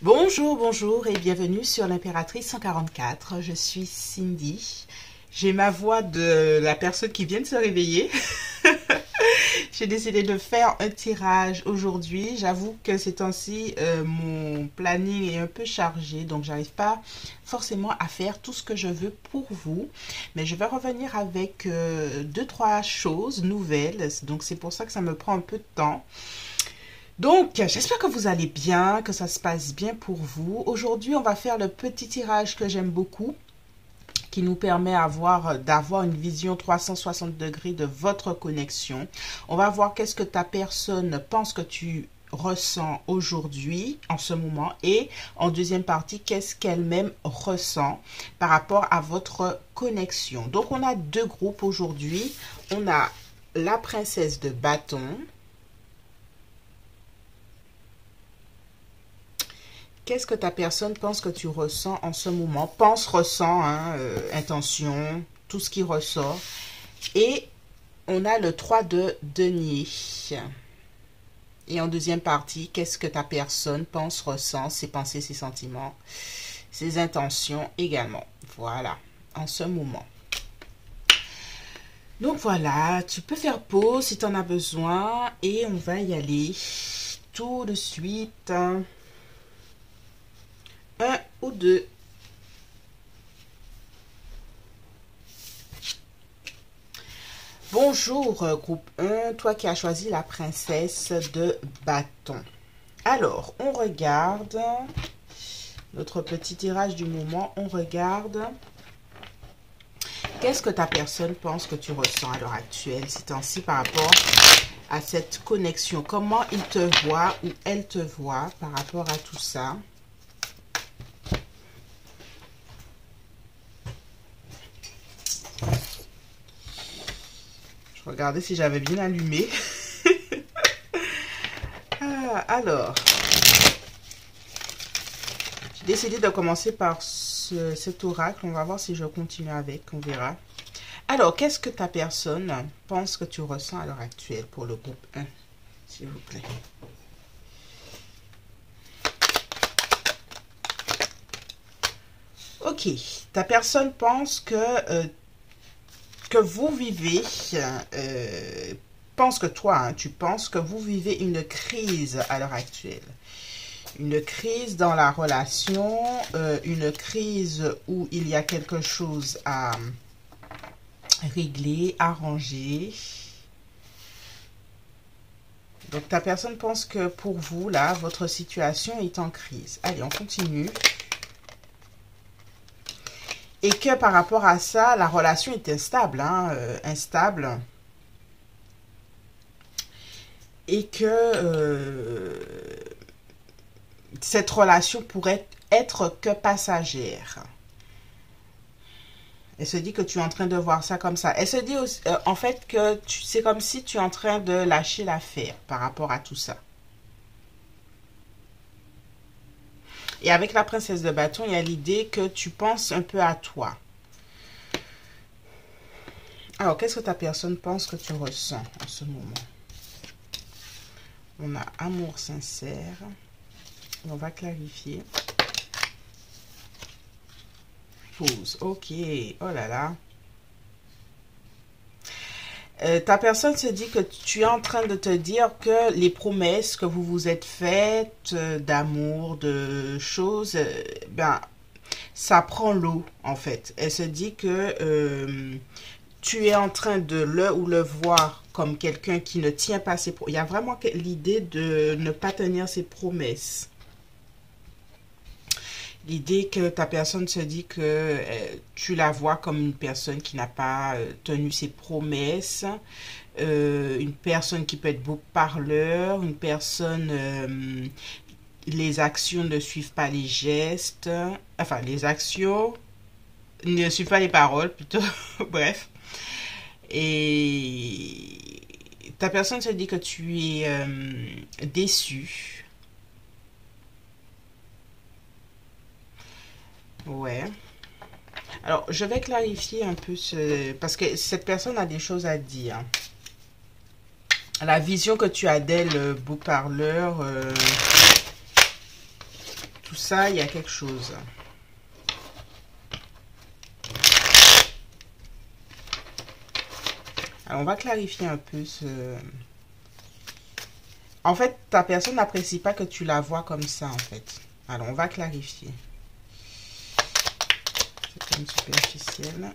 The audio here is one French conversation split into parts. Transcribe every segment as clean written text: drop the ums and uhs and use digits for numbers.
Bonjour, bonjour et bienvenue sur l'Impératrice 144. Je suis Cindy. J'ai ma voix de la personne qui vient de se réveiller. J'ai décidé de faire un tirage aujourd'hui. J'avoue que ces temps-ci, mon planning est un peu chargé, donc j'arrive pas forcément à faire tout ce que je veux pour vous. Mais je vais revenir avec deux, trois choses nouvelles. Donc c'est pour ça que ça me prend un peu de temps. Donc, j'espère que vous allez bien, que ça se passe bien pour vous. Aujourd'hui, on va faire le petit tirage que j'aime beaucoup, qui nous permet d'avoir une vision 360 degrés de votre connexion. On va voir qu'est-ce que ta personne pense que tu ressens aujourd'hui, en ce moment, et en deuxième partie, qu'est-ce qu'elle-même ressent par rapport à votre connexion. Donc, on a deux groupes aujourd'hui. On a la princesse de bâton. Qu'est-ce que ta personne pense que tu ressens en ce moment? Pense, ressent, hein, intention, tout ce qui ressort. Et on a le 3 de denier. Et en deuxième partie, qu'est-ce que ta personne pense, ressent, ses pensées, ses sentiments, ses intentions également. Voilà, en ce moment. Donc voilà, tu peux faire pause si tu en as besoin. Et on va y aller tout de suite. Un ou deux. Bonjour groupe 1, toi qui as choisi la princesse de bâton. Alors, on regarde notre petit tirage du moment. On regarde qu'est-ce que ta personne pense que tu ressens à l'heure actuelle, ces temps-ci, par rapport à cette connexion. Comment il te voit ou elle te voit par rapport à tout ça. Regardez si j'avais bien allumé. Alors, j'ai décidé de commencer par cet oracle. On va voir si je continue avec, on verra. Alors, qu'est-ce que ta personne pense que tu ressens à l'heure actuelle pour le groupe 1, s'il vous plaît? Ok, ta personne pense que vous vivez, pense que toi, hein, tu penses que vous vivez une crise à l'heure actuelle. Une crise dans la relation, une crise où il y a quelque chose à régler, arranger. Donc ta personne pense que pour vous, là, votre situation est en crise. Allez, on continue. Et que par rapport à ça, la relation est instable, hein, instable. Et que cette relation pourrait être que passagère. Elle se dit que tu es en train de voir ça comme ça. Elle se dit aussi, en fait que c'est comme si tu es en train de lâcher l'affaire par rapport à tout ça. Et avec la princesse de bâton, il y a l'idée que tu penses un peu à toi. Alors, qu'est-ce que ta personne pense que tu ressens en ce moment? On a amour sincère. On va clarifier. Pause. Ok. Oh là là. Ta personne se dit que tu es en train de te dire que les promesses que vous vous êtes faites d'amour, de choses, ben, ça prend l'eau en fait. Elle se dit que tu es en train de le voir comme quelqu'un qui ne tient pas ses promesses. Il y a vraiment l'idée de ne pas tenir ses promesses. L'idée que ta personne se dit que tu la vois comme une personne qui n'a pas tenu ses promesses, une personne qui peut être beau parleur, une personne, les actions ne suivent pas les gestes, enfin les actions ne suivent pas les paroles plutôt, bref. Et ta personne se dit que tu es déçu. Ouais. Alors, je vais clarifier un peu parce que cette personne a des choses à dire. La vision que tu as d'elle, beau parleur, tout ça, il y a quelque chose. Alors, on va clarifier un peu ce... En fait, ta personne n'apprécie pas que tu la vois comme ça, en fait. Alors, on va clarifier. C'est comme superficiel.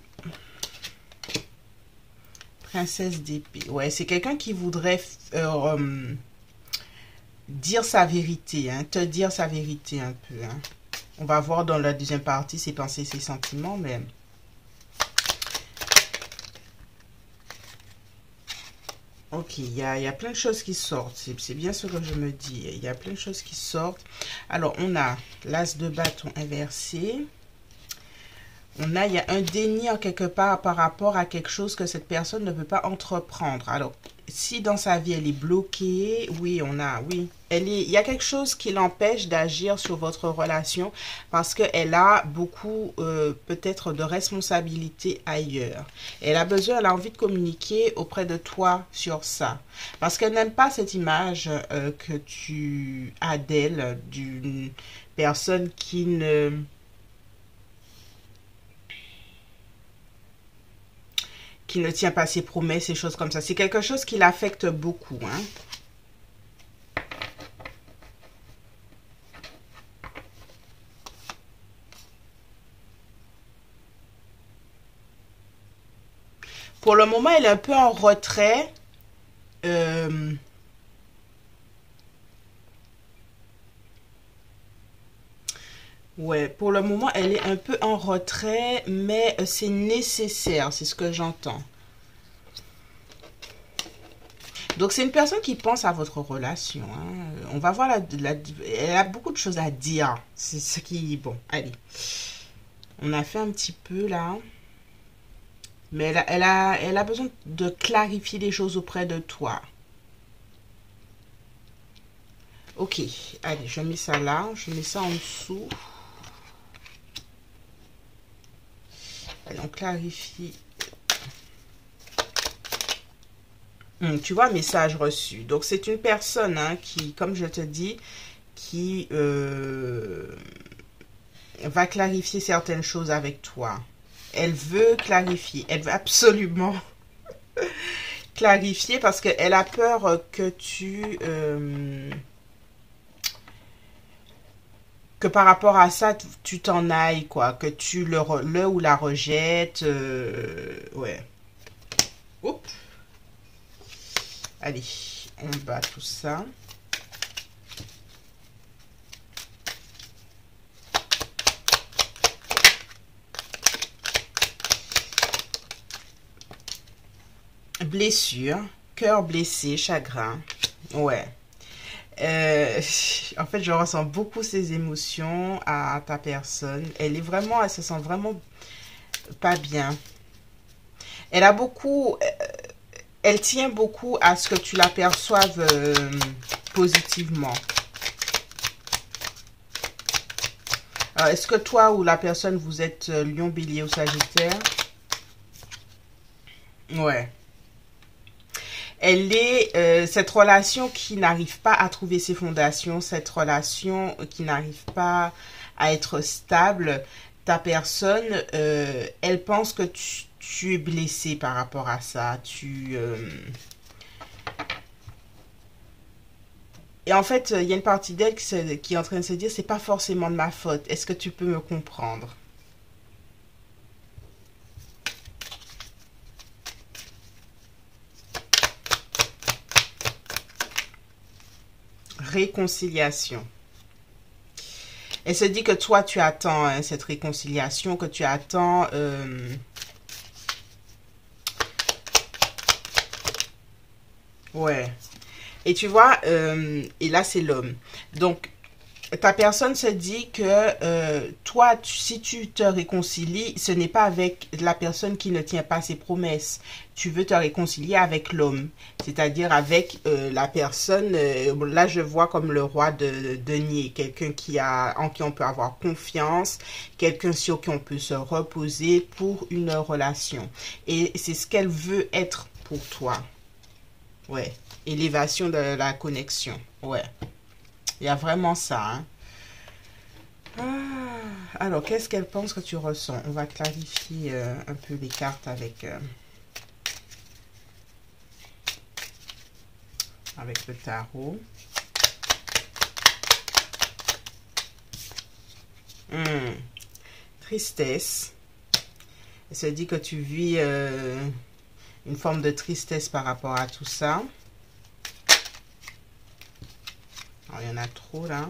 Princesse d'épée. Ouais, c'est quelqu'un qui voudrait dire sa vérité, hein, te dire sa vérité un peu. Hein. On va voir dans la deuxième partie ses pensées, ses sentiments, mais... Ok, il y a plein de choses qui sortent. C'est bien ce que je me dis. Il y a plein de choses qui sortent. Alors, on a l'as de bâton inversé. Il y a un déni en quelque part par rapport à quelque chose que cette personne ne peut pas entreprendre. Alors, si dans sa vie, elle est bloquée, oui, il y a quelque chose qui l'empêche d'agir sur votre relation parce qu'elle a beaucoup, peut-être, de responsabilités ailleurs. Elle a envie de communiquer auprès de toi sur ça. Parce qu'elle n'aime pas cette image que tu as d'elle, d'une personne qui ne tient pas ses promesses et choses comme ça. C'est quelque chose qui l'affecte beaucoup. Hein. Pour le moment, elle est un peu en retrait. Ouais, pour le moment, elle est un peu en retrait, mais c'est nécessaire, c'est ce que j'entends. Donc, c'est une personne qui pense à votre relation. Hein. On va voir, elle a beaucoup de choses à dire. C'est ce qui... Bon, allez. On a fait un petit peu, là. Mais elle a besoin de clarifier les choses auprès de toi. Ok, allez, je mets ça là. Je mets ça en dessous. Allez, on clarifie. Tu vois, message reçu. Donc, c'est une personne hein, qui, comme je te dis, qui va clarifier certaines choses avec toi. Elle veut clarifier. Elle veut absolument clarifier parce qu'elle a peur que que par rapport à ça, tu t'en ailles, quoi. Que tu le ou la rejettes. Ouais. Oups. Allez, on bat tout ça. Blessure, cœur blessé, chagrin. Ouais. En fait, je ressens beaucoup ces émotions à ta personne. Elle se sent vraiment pas bien. Elle a beaucoup... Elle tient beaucoup à ce que tu l'aperçoives positivement. Alors, est-ce que toi ou la personne, vous êtes Lion, Bélier ou Sagittaire? Ouais. Elle est cette relation qui n'arrive pas à trouver ses fondations, cette relation qui n'arrive pas à être stable. Ta personne, elle pense que tu es blessé par rapport à ça. Et en fait, il y a une partie d'elle qui est en train de se dire, c'est pas forcément de ma faute. Est-ce que tu peux me comprendre? Réconciliation. Elle se dit que toi, tu attends hein, cette réconciliation, que tu attends... Ouais. Et tu vois, et là, c'est l'homme. Donc, ta personne se dit que toi, si tu te réconcilies, ce n'est pas avec la personne qui ne tient pas ses promesses. Tu veux te réconcilier avec l'homme, c'est-à-dire avec la personne, là je vois comme le roi de denier, quelqu'un en qui on peut avoir confiance, quelqu'un sur qui on peut se reposer pour une relation. Et c'est ce qu'elle veut être pour toi. Ouais, élévation de la connexion, ouais. Il y a vraiment ça, hein. Alors, qu'est-ce qu'elle pense que tu ressens? On va clarifier un peu les cartes avec le tarot. Tristesse. Elle se dit que tu vis une forme de tristesse par rapport à tout ça. Alors, il y en a trop là.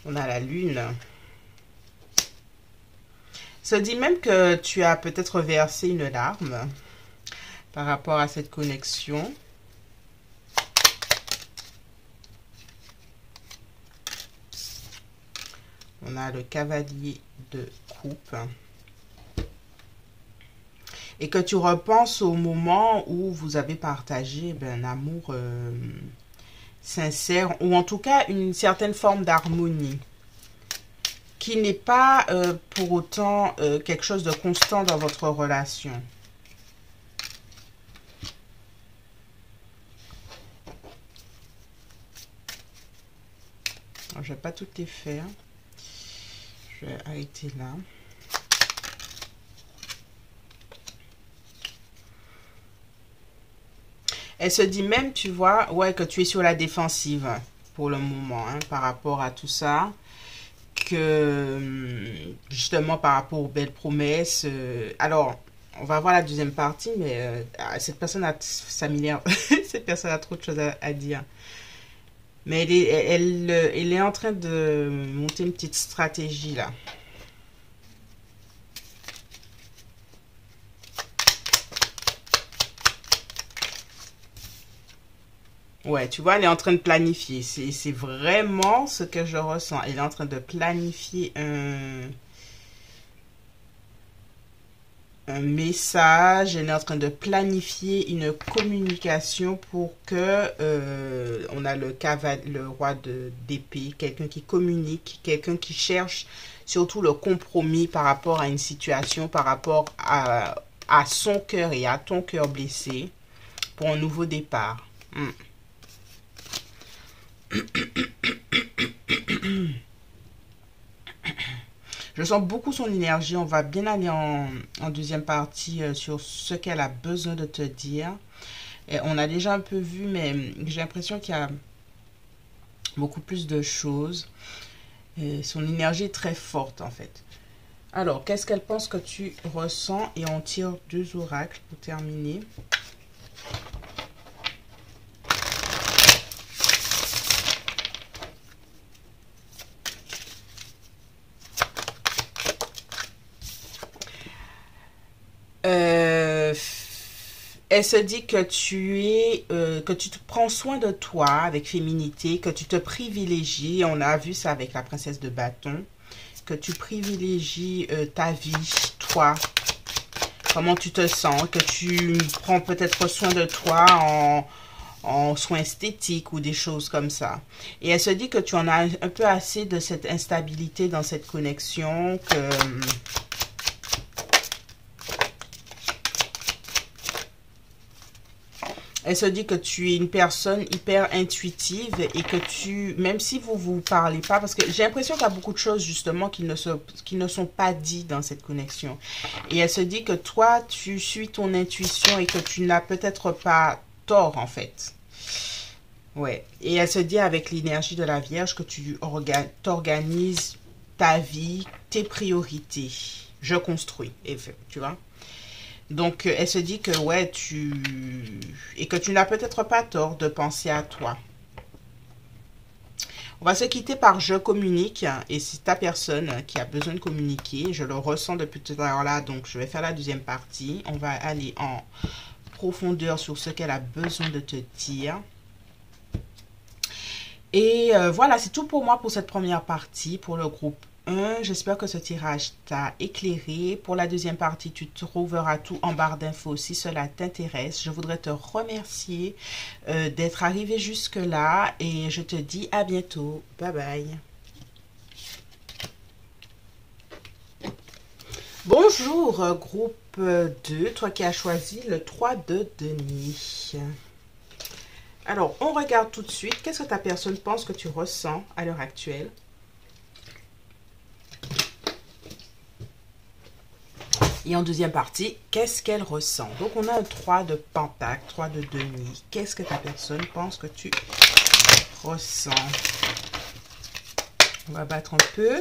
On a la lune. Se dit même que tu as peut-être versé une larme par rapport à cette connexion. On a le cavalier de coupe. Et que tu repenses au moment où vous avez partagé un amour sincère, ou en tout cas une certaine forme d'harmonie, qui n'est pas pour autant quelque chose de constant dans votre relation. Alors, je ne vais pas toutes les faire. Je vais arrêter là. Elle se dit même, tu vois, ouais, que tu es sur la défensive pour le moment, hein, par rapport à tout ça. Que, justement, par rapport aux belles promesses. Alors, on va voir la deuxième partie, mais cette personne a, cette personne a trop de choses à dire. Mais elle est en train de monter une petite stratégie, là. Ouais, tu vois, elle est en train de planifier. C'est vraiment ce que je ressens. Elle est en train de planifier un message. Elle est en train de planifier une communication pour que on a le roi d'épée, quelqu'un qui communique, quelqu'un qui cherche surtout le compromis par rapport à une situation, par rapport à son cœur et à ton cœur blessé pour un nouveau départ. Je sens beaucoup son énergie. On va bien aller en deuxième partie sur ce qu'elle a besoin de te dire. Et on a déjà un peu vu, mais j'ai l'impression qu'il y a beaucoup plus de choses. Et son énergie est très forte en fait. Alors, qu'est-ce qu'elle pense que tu ressens? Et on tire 2 oracles pour terminer. Elle se dit que que tu te prends soin de toi avec féminité, que tu te privilégies. On a vu ça avec la princesse de bâton. Que tu privilégies ta vie, toi, comment tu te sens, que tu prends peut-être soin de toi en soins esthétiques ou des choses comme ça. Et elle se dit que tu en as un peu assez de cette instabilité dans cette connexion, que elle se dit que tu es une personne hyper intuitive et que même si vous parlez pas, parce que j'ai l'impression qu'il y a beaucoup de choses justement qui ne sont pas dites dans cette connexion. Et elle se dit que toi, tu suis ton intuition et que tu n'as peut-être pas tort en fait. Ouais. Et elle se dit avec l'énergie de la Vierge que tu t'organises ta vie, tes priorités. Je construis, tu vois. Donc, elle se dit que, ouais, et que tu n'as peut-être pas tort de penser à toi. On va se quitter par je communique. Et c'est ta personne qui a besoin de communiquer. Je le ressens depuis tout à l'heure là. Donc, je vais faire la deuxième partie. On va aller en profondeur sur ce qu'elle a besoin de te dire. Et voilà, c'est tout pour moi pour cette première partie, pour le groupe 1. J'espère que ce tirage t'a éclairé. Pour la deuxième partie, tu trouveras tout en barre d'infos si cela t'intéresse. Je voudrais te remercier d'être arrivé jusque-là et je te dis à bientôt. Bye bye. Bonjour, groupe 2, toi qui as choisi le 3 de Denis. Alors, on regarde tout de suite. Qu'est-ce que ta personne pense que tu ressens à l'heure actuelle? Et en deuxième partie, qu'est-ce qu'elle ressent? Donc, on a un 3 de pentacle, 3 de denier. Qu'est-ce que ta personne pense que tu ressens? On va battre un peu.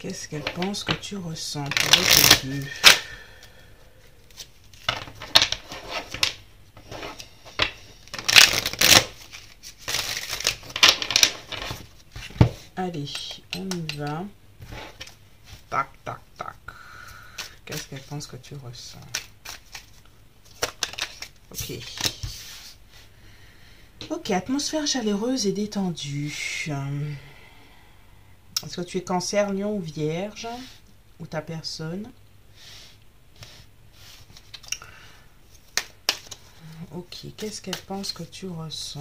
Qu'est-ce qu'elle pense que tu ressens pour les deux? Allez, on y va. Tac, tac, tac. Qu'est-ce qu'elle pense que tu ressens? Ok. Ok, atmosphère chaleureuse et détendue. Est-ce que tu es cancer, lion ou vierge? Ou ta personne? Ok, qu'est-ce qu'elle pense que tu ressens?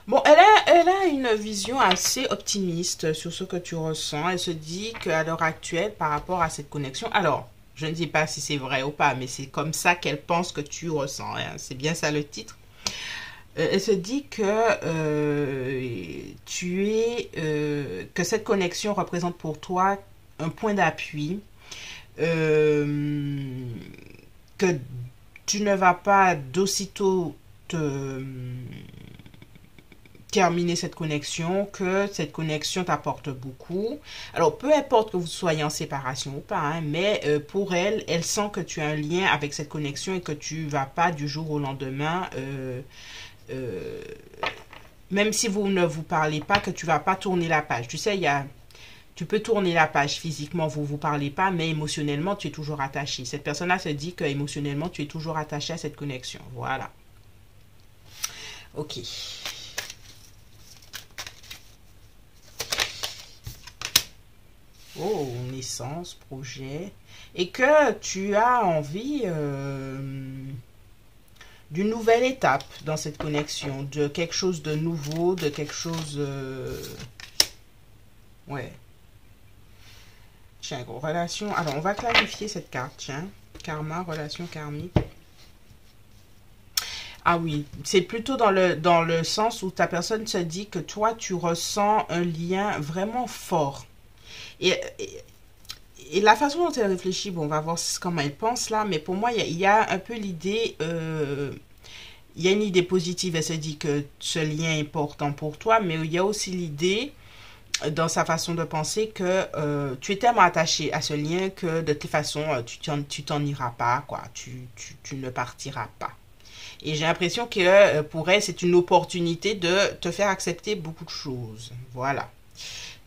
Bon, elle a une vision assez optimiste sur ce que tu ressens. Elle se dit qu'à l'heure actuelle, par rapport à cette connexion, alors, je ne sais pas si c'est vrai ou pas, mais c'est comme ça qu'elle pense que tu ressens, hein. C'est bien ça le titre. Elle se dit que que cette connexion représente pour toi un point d'appui, que tu ne vas pas d'aussitôt te terminer cette connexion, que cette connexion t'apporte beaucoup. Alors, peu importe que vous soyez en séparation ou pas, hein, mais pour elle, elle sent que tu as un lien avec cette connexion et que tu vas pas du jour au lendemain, même si vous ne vous parlez pas, que tu vas pas tourner la page. Tu sais, tu peux tourner la page physiquement, vous vous parlez pas, mais émotionnellement, tu es toujours attaché. Cette personne-là se dit que émotionnellement, tu es toujours attaché à cette connexion. Voilà. Ok. Oh, naissance, projet. Et que tu as envie d'une nouvelle étape dans cette connexion, de quelque chose de nouveau, de quelque chose... ouais. Tiens, relation... Alors, on va clarifier cette carte, tiens. Karma, relation karmique. Ah oui, c'est plutôt dans le sens où ta personne se dit que toi, tu ressens un lien vraiment fort. Et la façon dont elle réfléchit, bon, on va voir comment elle pense là, mais pour moi, il y a un peu l'idée, il y a une idée positive, elle se dit que ce lien est important pour toi, mais il y a aussi l'idée, dans sa façon de penser, que tu es tellement attaché à ce lien que de toute façon, tu t'en iras pas, quoi, tu ne partiras pas. Et j'ai l'impression que pour elle, c'est une opportunité de te faire accepter beaucoup de choses. Voilà.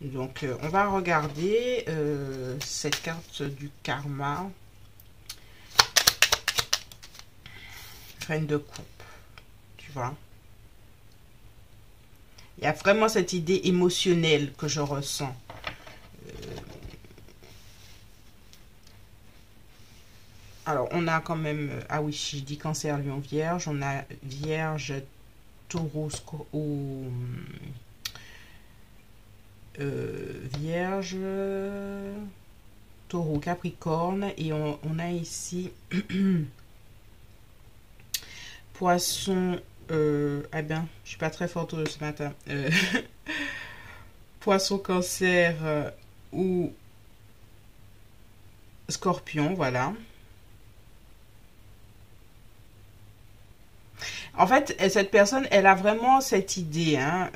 Donc, on va regarder cette carte du karma. Reine de coupe. Tu vois. Il y a vraiment cette idée émotionnelle que je ressens. Alors, on a quand même... ah oui, je dis cancer, lion, vierge. On a vierge, taureau ou... vierge, taureau, capricorne. Et on a ici... poisson... eh bien, je suis pas très forte ce matin. Poisson, cancer ou scorpion, voilà. En fait, cette personne, elle a vraiment cette idée, hein,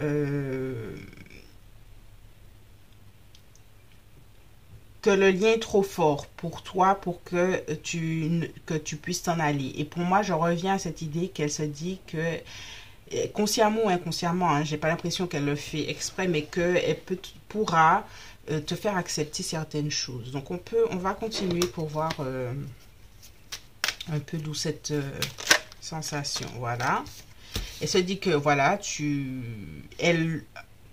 que le lien est trop fort pour toi pour que tu puisses t'en aller. Et pour moi, je reviens à cette idée qu'elle se dit que, consciemment ou inconsciemment, hein, j'ai pas l'impression qu'elle le fait exprès, mais qu'elle pourra te faire accepter certaines choses. Donc on va continuer pour voir un peu d'où cette sensation. Voilà. Elle se dit que voilà, elle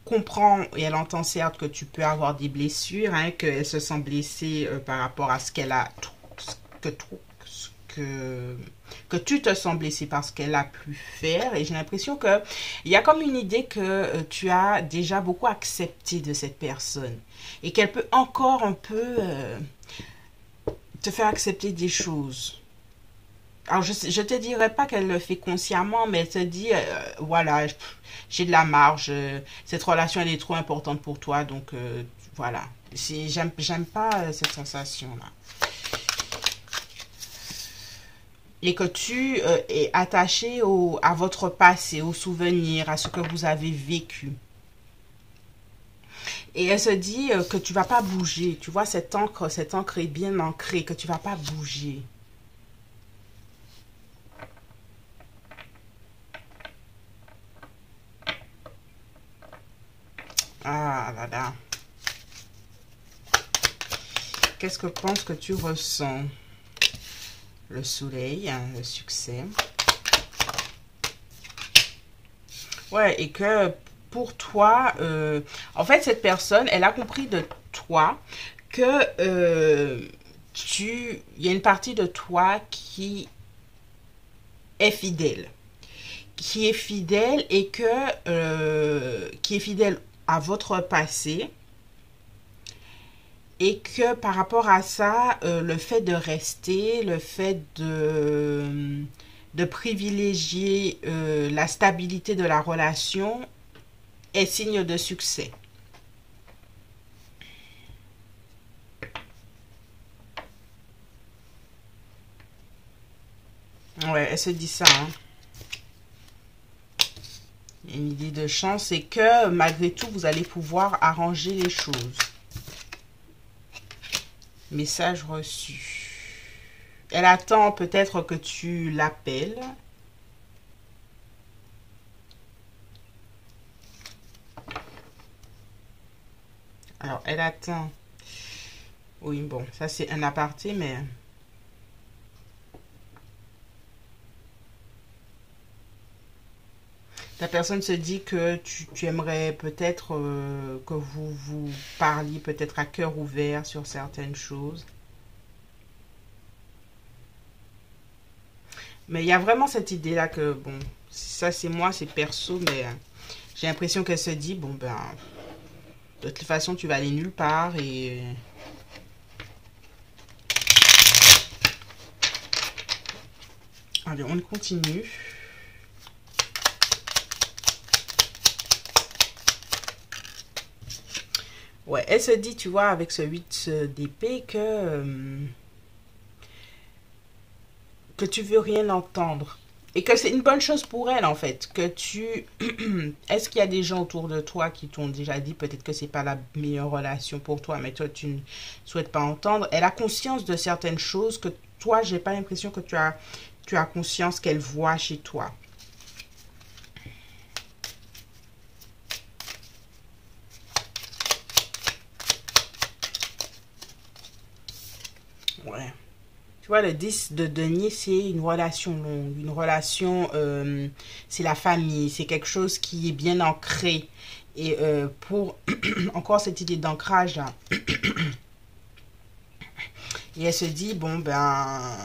comprend et elle entend certes que tu peux avoir des blessures, hein, qu'elle se sent blessée par rapport à ce qu'elle a, que tu te sens blessé par ce qu'elle a pu faire. Et j'ai l'impression que il y a comme une idée que tu as déjà beaucoup accepté de cette personne et qu'elle peut encore un peu te faire accepter des choses. Alors, je te dirais pas qu'elle le fait consciemment, mais elle te dit, voilà, j'ai de la marge, cette relation, elle est trop importante pour toi, donc voilà. J'aime pas cette sensation-là. Et que tu es attaché à votre passé, aux souvenirs, à ce que vous avez vécu. Et elle se dit que tu vas pas bouger. Tu vois, cette encre est bien ancrée, que tu vas pas bouger. Ah là là. Qu'est-ce que penses que tu ressens? Le soleil, hein, le succès. Ouais, et que pour toi, en fait, cette personne, elle a compris de toi que il y a une partie de toi est fidèle. Qui est fidèle et qui est fidèle à votre passé. Et que par rapport à ça, le fait de rester, le fait de privilégier la stabilité de la relation est signe de succès. Ouais, elle se dit ça. Hein. Il y a une idée de chance et que malgré tout, vous allez pouvoir arranger les choses. Message reçu. Elle attend peut-être que tu l'appelles. Alors, elle attend. Oui, bon, ça c'est un aparté, mais... La personne se dit que tu aimerais peut-être que vous parliez peut-être à cœur ouvert sur certaines choses. Mais il y a vraiment cette idée-là que, bon, ça c'est moi, c'est perso, mais j'ai l'impression qu'elle se dit, bon ben, de toute façon tu vas aller nulle part et... Allez, on continue. Ouais, elle se dit, tu vois, avec ce 8 d'épée, que tu veux rien entendre. Et que c'est une bonne chose pour elle, en fait. Que tu... Est-ce qu'il y a des gens autour de toi qui t'ont déjà dit, peut-être que c'est pas la meilleure relation pour toi, mais toi, tu ne souhaites pas entendre. Elle a conscience de certaines choses que toi, j'ai pas l'impression que tu as conscience qu'elle voit chez toi. Ouais. Tu vois, le 10 de denier, c'est une relation longue. Une relation, c'est la famille. C'est quelque chose qui est bien ancré. Et pour encore cette idée d'ancrage, là. Et elle se dit, bon, ben,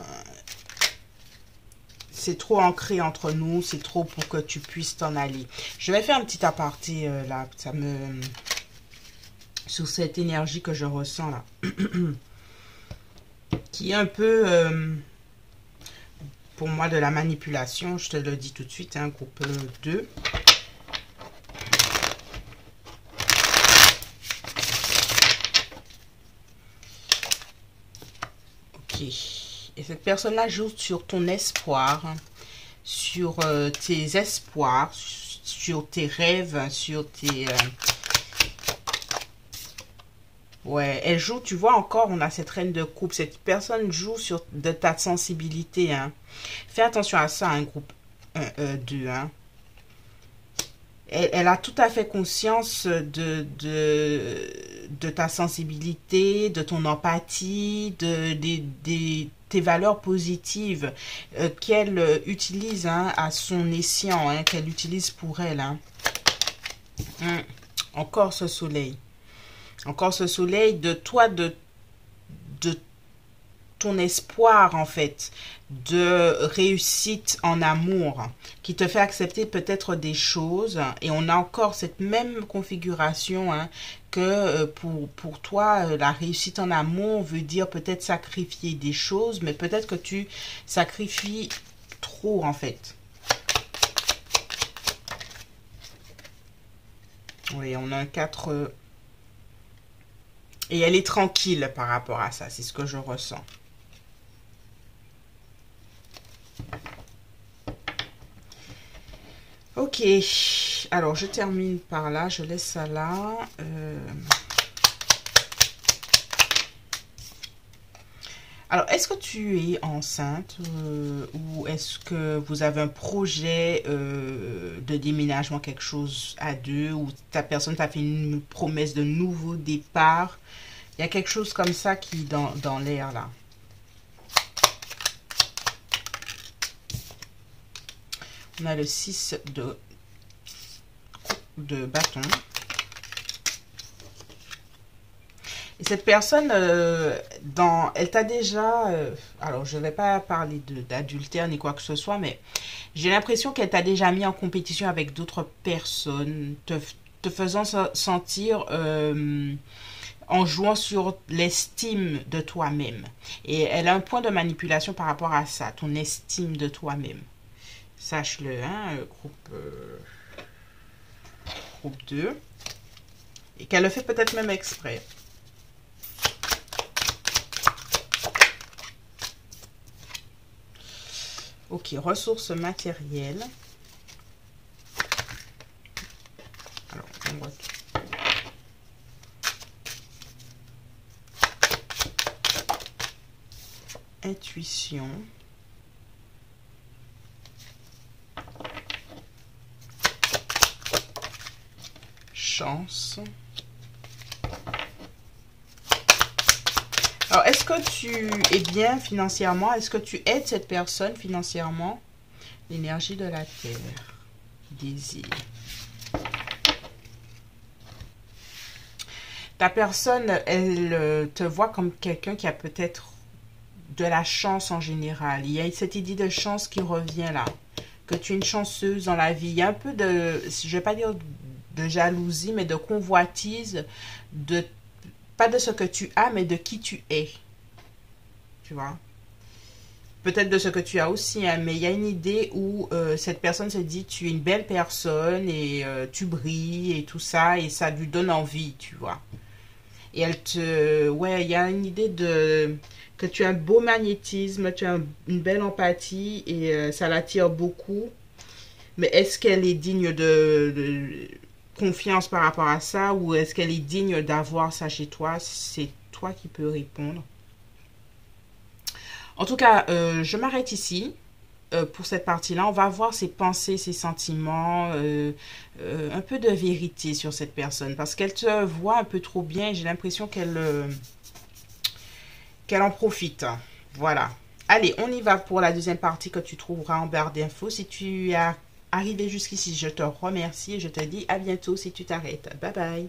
c'est trop ancré entre nous. C'est trop pour que tu puisses t'en aller. Je vais faire un petit aparté, là. Ça me... Sur cette énergie que je ressens, là. Qui est un peu, pour moi, de la manipulation. Je te le dis tout de suite, hein, groupe 2. Ok. Et cette personne-là joue sur ton espoir, sur tes espoirs, sur tes rêves, sur tes... Ouais, elle joue, tu vois encore, on a cette reine de coupe. Cette personne joue sur de ta sensibilité. Hein. Fais attention à ça, un groupe 2. Hein. Elle a tout à fait conscience de ta sensibilité, de ton empathie, tes valeurs positives qu'elle utilise hein, à son escient, hein, qu'elle utilise pour elle. Hein. Encore ce soleil. Encore ce soleil de toi, de ton espoir en fait de réussite en amour qui te fait accepter peut-être des choses. Et on a encore cette même configuration, hein, que pour toi, la réussite en amour veut dire peut-être sacrifier des choses, mais peut-être que tu sacrifies trop en fait. Oui, on a un 4. Et elle est tranquille par rapport à ça, c'est ce que je ressens. Ok, alors je termine par là, je laisse ça là. Alors, est-ce que tu es enceinte ou est-ce que vous avez un projet de déménagement, quelque chose à deux, ou ta personne t'a fait une promesse de nouveau départ? Il y a quelque chose comme ça qui est dans l'air là. On a le 6 de bâton. Et cette personne, elle t'a déjà... alors, je ne vais pas parler d'adultère ni quoi que ce soit, mais j'ai l'impression qu'elle t'a déjà mis en compétition avec d'autres personnes, te faisant sentir... en jouant sur l'estime de toi-même. Et elle a un point de manipulation par rapport à ça, ton estime de toi-même. Sache-le, hein, groupe 2. Et qu'elle le fait peut-être même exprès. Ok, ressources matérielles. Alors, on voit tout. Intuition. Chance. Alors, est-ce que tu es bien financièrement? Est-ce que tu aides cette personne financièrement? L'énergie de la terre. Désir. Ta personne, elle te voit comme quelqu'un qui a peut-être de la chance en général. Il y a cette idée de chance qui revient là. Que tu es une chanceuse dans la vie. Il y a un peu de, je ne vais pas dire de jalousie, mais de convoitise, pas de ce que tu as, mais de qui tu es. Tu vois? Peut-être de ce que tu as aussi, hein, mais il y a une idée où cette personne se dit tu es une belle personne et tu brilles et tout ça, et ça lui donne envie, tu vois. Et ouais, il y a une idée que tu as un beau magnétisme, tu as une belle empathie et ça l'attire beaucoup. Mais est-ce qu'elle est digne de confiance par rapport à ça, ou est-ce qu'elle est digne d'avoir ça chez toi? C'est toi qui peux répondre. En tout cas, je m'arrête ici pour cette partie-là. On va voir ses pensées, ses sentiments, un peu de vérité sur cette personne. Parce qu'elle te voit un peu trop bien et j'ai l'impression qu'elle en profite. Voilà. Allez, on y va pour la deuxième partie que tu trouveras en barre d'infos. Si tu es arrivé jusqu'ici, je te remercie et je te dis à bientôt si tu t'arrêtes. Bye bye.